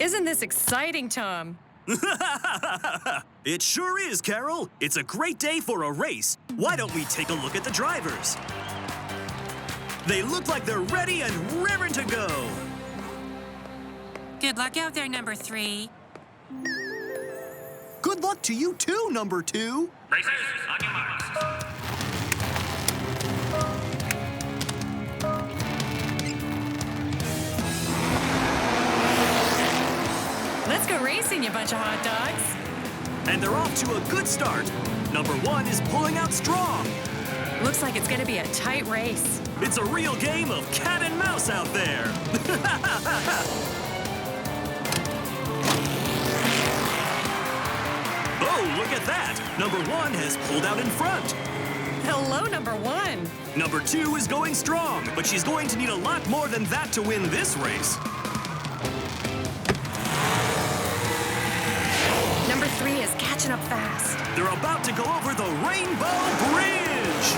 Isn't this exciting, Tom? It sure is, Carol. It's a great day for a race. Why don't we take a look at the drivers? They look like they're ready and raring to go. Good luck out there, number 3. Good luck to you too, number 2. Racers, on your marks. Let's go racing, you bunch of hot dogs. And they're off to a good start. Number 1 is pulling out strong. Looks like it's gonna be a tight race. It's a real game of cat and mouse out there. Oh, look at that. Number 1 has pulled out in front. Hello, number 1. Number 2 is going strong, but she's going to need a lot more than that to win this race. Number 3 is catching up fast. They're about to go over the Rainbow Bridge.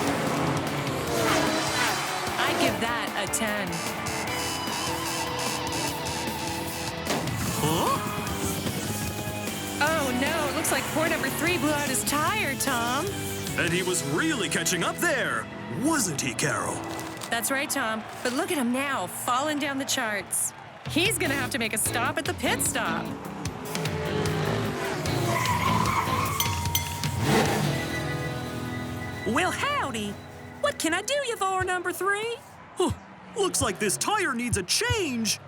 I give that a 10. Huh? Oh no, it looks like poor number 3 blew out his tire, Tom. And he was really catching up there, wasn't he, Carol? That's right, Tom. But look at him now, falling down the charts. He's gonna have to make a stop at the pit stop. Well, howdy. What can I do you for, number 3? Huh, looks like this tire needs a change.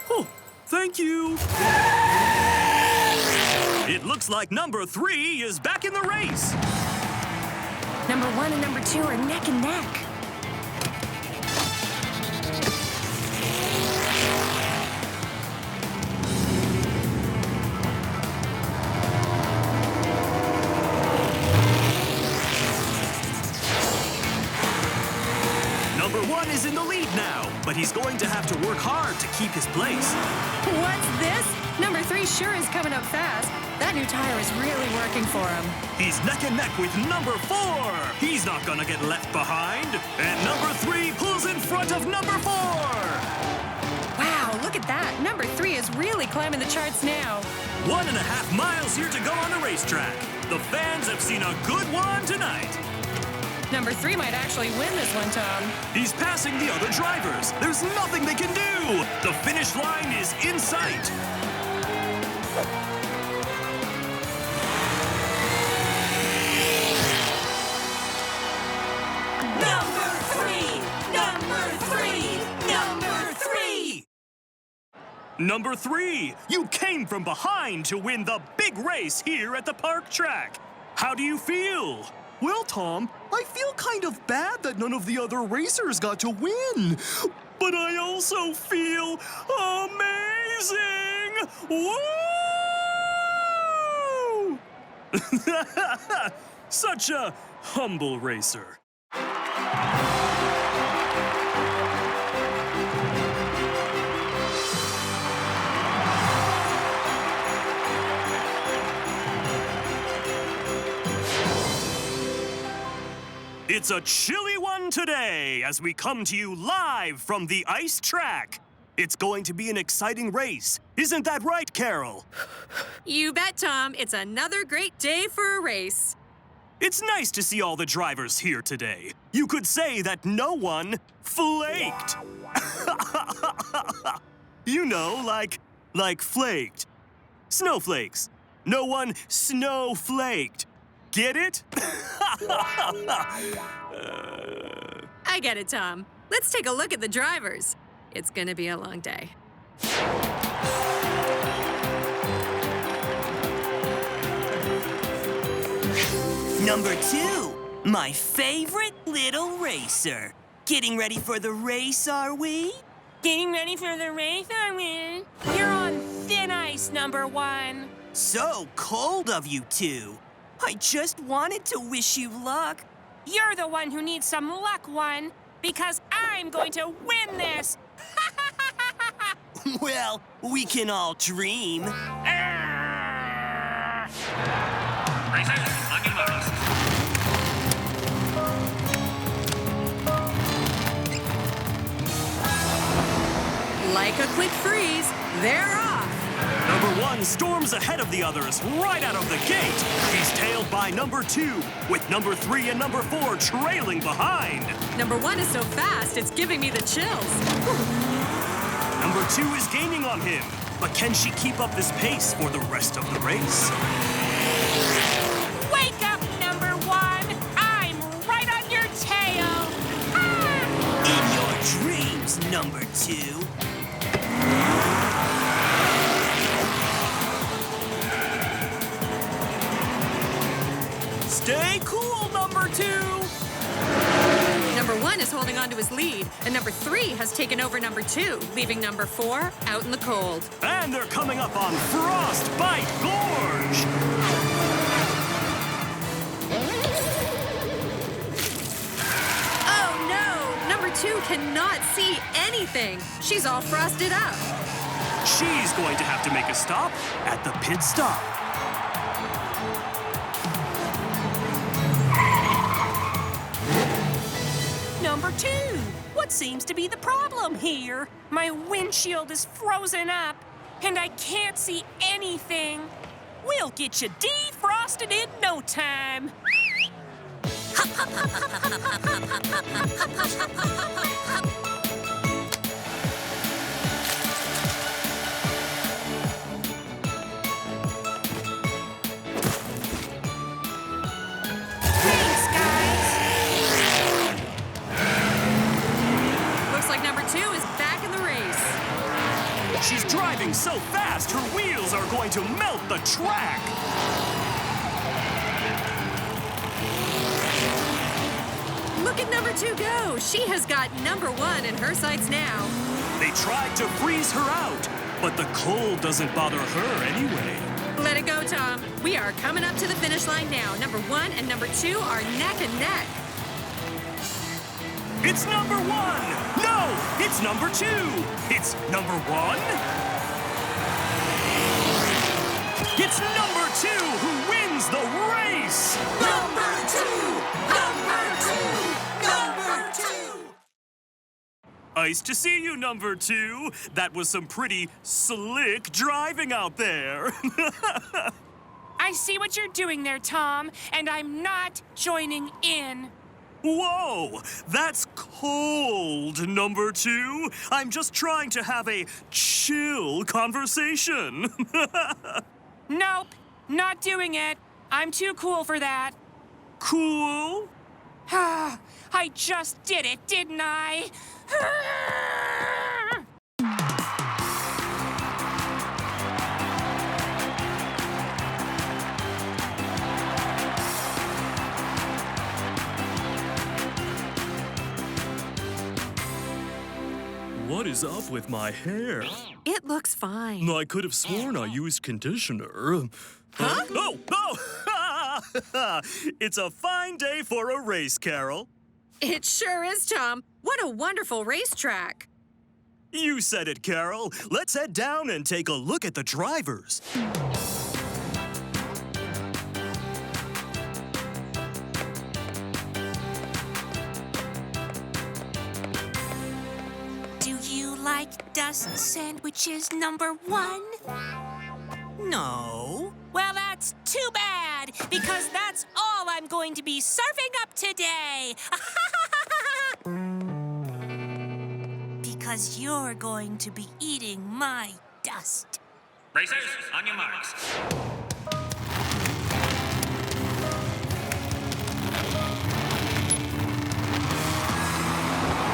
Oh, thank you. It looks like number 3 is back in the race. Number 1 and number 2 are neck and neck. Number 1 is in the lead now, but he's going to have to work hard to keep his place. What's this? Number 3 sure is coming up fast. That new tire is really working for him. He's neck and neck with number 4. He's not gonna get left behind. And number 3 pulls in front of number 4. Wow, look at that. Number 3 is really climbing the charts now. 1.5 miles here to go on the racetrack. The fans have seen a good one tonight. Number 3 might actually win this one, Tom. He's passing the other drivers. There's nothing they can do. The finish line is in sight. Number 3! Number 3! Number 3! Number 3, you came from behind to win the big race here at the park track. How do you feel? Well, Tom, I feel kind of bad that none of the other racers got to win. But I also feel amazing! Woo! Such a humble racer. It's a chilly one today as we come to you live from the ice track. It's going to be an exciting race. Isn't that right, Carol? You bet, Tom. It's another great day for a race. It's nice to see all the drivers here today. You could say that no one flaked. You know, like flaked. Snowflakes. No one snowflaked. Get it? I get it, Tom. Let's take a look at the drivers. It's gonna be a long day. Number 2, my favorite little racer. Getting ready for the race, are we? Getting ready for the race, are we? You're on thin ice, number 1. So cold of you two. I just wanted to wish you luck. You're the one who needs some luck, 1, because I'm going to win this. Well, we can all dream. Like a quick freeze, they're off. Number 1 storms ahead of the others right out of the gate. He's tailed by number 2, with number 3 and number 4 trailing behind. Number 1 is so fast, it's giving me the chills. Number 2 is gaining on him, but can she keep up this pace for the rest of the race? Wake up, number 1. I'm right on your tail. Ah! In your dreams, number 2. Stay cool, number 2! Number 1 is holding on to his lead, and number 3 has taken over number 2, leaving number 4 out in the cold. And they're coming up on Frostbite Gorge! Oh no! Number 2 cannot see anything. She's all frosted up. She's going to have to make a stop at the pit stop. Number 2, what seems to be the problem here? My windshield is frozen up, and I can't see anything. We'll get you defrosted in no time. Thanks, guys. Looks like number 2 is back in the race. She's driving so fast, her wheels are going to melt the track. Look at number 2 go. She has got number 1 in her sights now. They tried to freeze her out, but the cold doesn't bother her anyway. Let it go, Tom. We are coming up to the finish line now. Number 1 and number 2 are neck and neck. It's number 1! No, it's number 2! It's number 1? It's number 2 who wins the race! Number 2! Number 2! Number 2! Nice to see you, number 2. That was some pretty slick driving out there. I see what you're doing there, Tom, and I'm not joining in. Whoa, that's cold, number 2. I'm just trying to have a chill conversation. Nope, not doing it. I'm too cool for that. Cool? I just did it, didn't I? What is up with my hair? It looks fine. I could have sworn I used conditioner. Huh? Oh, oh! It's a fine day for a race, Carol. It sure is, Tom. What a wonderful racetrack. You said it, Carol. Let's head down and take a look at the drivers. Do you like dust sandwiches, number 1? No. Well, that's too bad, because that's all I'm going to be serving up today. Because you're going to be eating my dust. Racers, on your marks.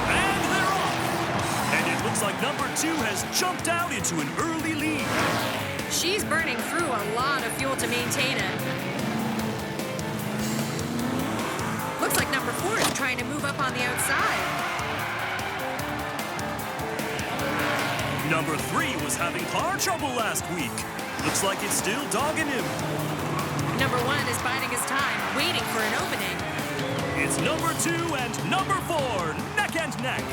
And they're off! And it looks like number 2 has jumped out into an early lead. She's burning through a lot of fuel to maintain it. Looks like number 4 is trying to move up on the outside. Number 3 was having car trouble last week. Looks like it's still dogging him. Number 1 is biding his time, waiting for an opening. It's number 2 and number 4, neck and neck.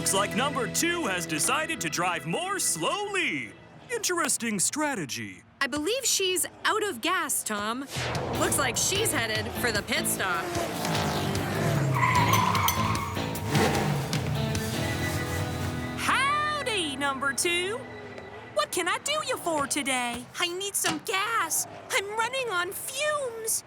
Looks like number 2 has decided to drive more slowly. Interesting strategy. I believe she's out of gas, Tom. Looks like she's headed for the pit stop. Howdy, number 2. What can I do you for today? I need some gas. I'm running on fumes.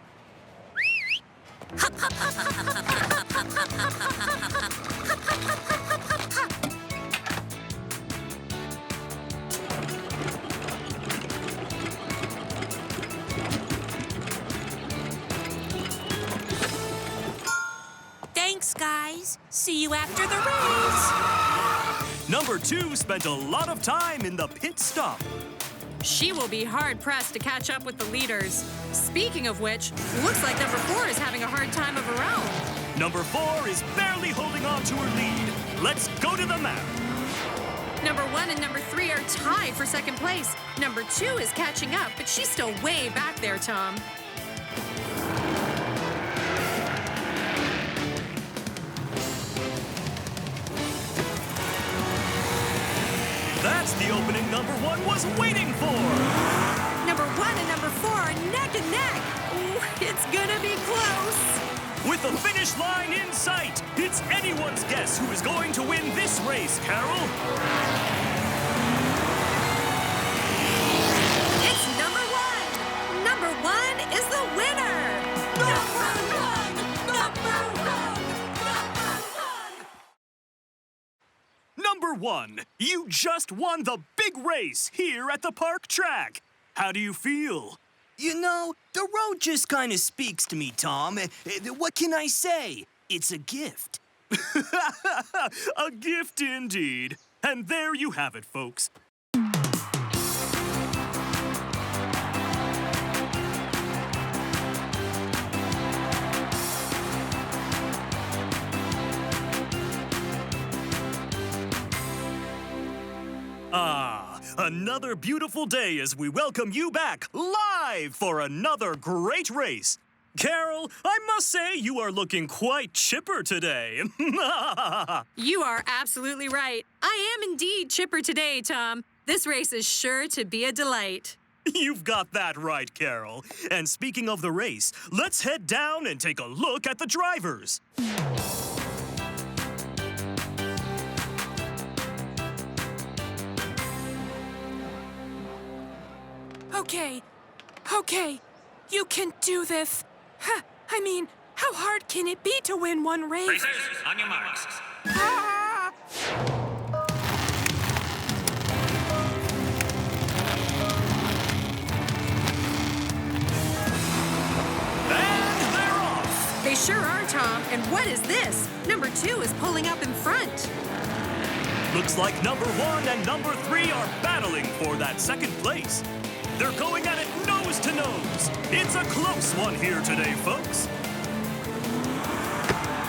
Thanks, guys. See you after the race. Number 2 spent a lot of time in the pit stop. She will be hard-pressed to catch up with the leaders. Speaking of which, looks like number 4 is having a hard time of her own. Number 4 is barely holding on to her lead. Let's go to the map. Number 1 and number 3 are tied for second place. Number 2 is catching up, but she's still way back there, Tom. That's the opening number 1 was waiting for. Number 1 and number 4 are neck and neck. Ooh, it's gonna be close. With the finish line in sight, it's anyone's guess who is going to win this race, Carol. It's number 1. Number 1 is the winner. Number 1, you just won the big race here at the park track. How do you feel? You know, the road just kind of speaks to me, Tom. What can I say? It's a gift. A gift indeed. And there you have it, folks. Another beautiful day as we welcome you back live for another great race. Carol, I must say you are looking quite chipper today. You are absolutely right. I am indeed chipper today, Tom. This race is sure to be a delight. You've got that right, Carol. And speaking of the race, let's head down and take a look at the drivers. Okay, you can do this. I mean, how hard can it be to win one race? Racers, on your marks. Ah! And they're off. They sure are, Tom. And what is this? Number 2 is pulling up in front. Looks like number 1 and number 3 are battling for that second place. They're going at it nose to nose. It's a close one here today, folks.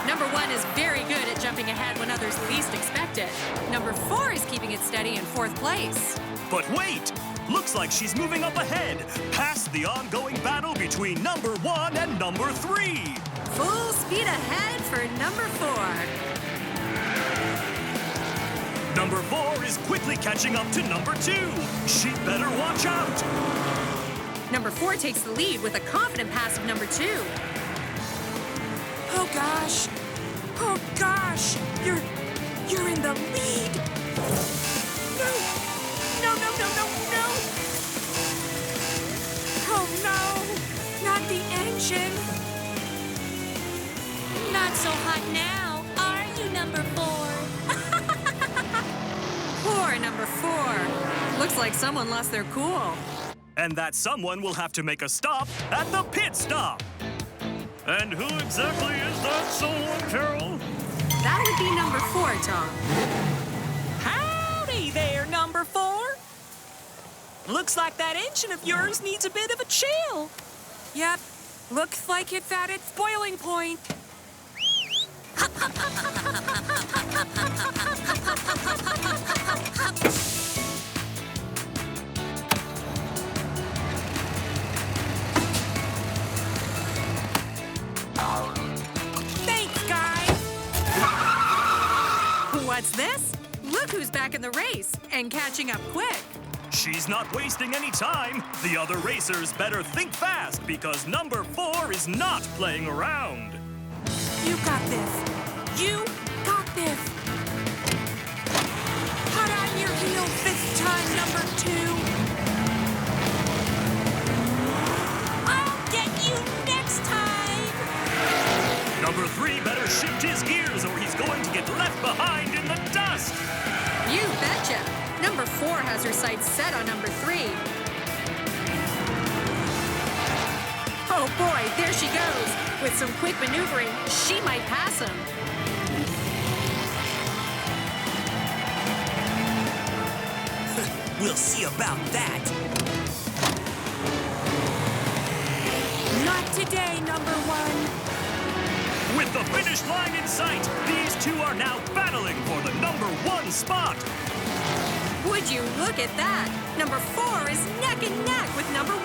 Number 1 is very good at jumping ahead when others least expect it. Number 4 is keeping it steady in 4th place. But wait! Looks like she's moving up ahead, past the ongoing battle between number 1 and number 3. Full speed ahead for number 4. Number 4 is quickly catching up to number 2. She'd better watch out. Number 4 takes the lead with a confident pass of number 2. Oh gosh. Oh gosh. You're in the lead. No. No. Oh no. Not the engine. Not so hot now, are you, number 4? Poor number 4. Looks like someone lost their cool. And that someone will have to make a stop at the pit stop. And who exactly is that someone, Carol? That would be number 4, Tom. Howdy there, number 4. Looks like that engine of yours needs a bit of a chill. Yep, looks like it's at its boiling point. What's this? back in the race and catching up quick. She's not wasting any time. The other racers better think fast because number 4 is not playing around. You got this. You got this. Hot on your heels this time, number 2. I'll get you next time. Number 3 better shift his gears or he's going to get left behind in the dust. You betcha. Number 4 has her sights set on number 3. Oh boy, there she goes. With some quick maneuvering, she might pass him. We'll see about that. Not today, number 1. With the finish line in sight, these two are now battling for the number 1 spot. Would you look at that? Number 4 is neck and neck with number 1.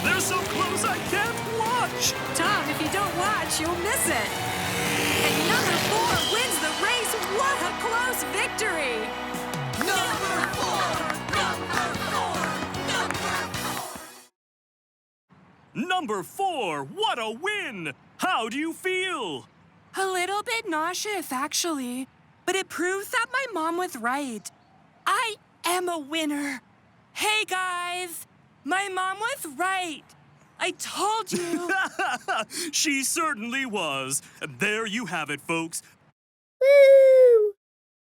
They're so close I can't watch. Tom, if you don't watch, you'll miss it. And number 4 wins the race. What a close victory! Number 4! Number 4, what a win! How do you feel? A little bit nauseous, actually. But it proves that my mom was right. I am a winner. Hey, guys. My mom was right. I told you. She certainly was. There you have it, folks. Woo!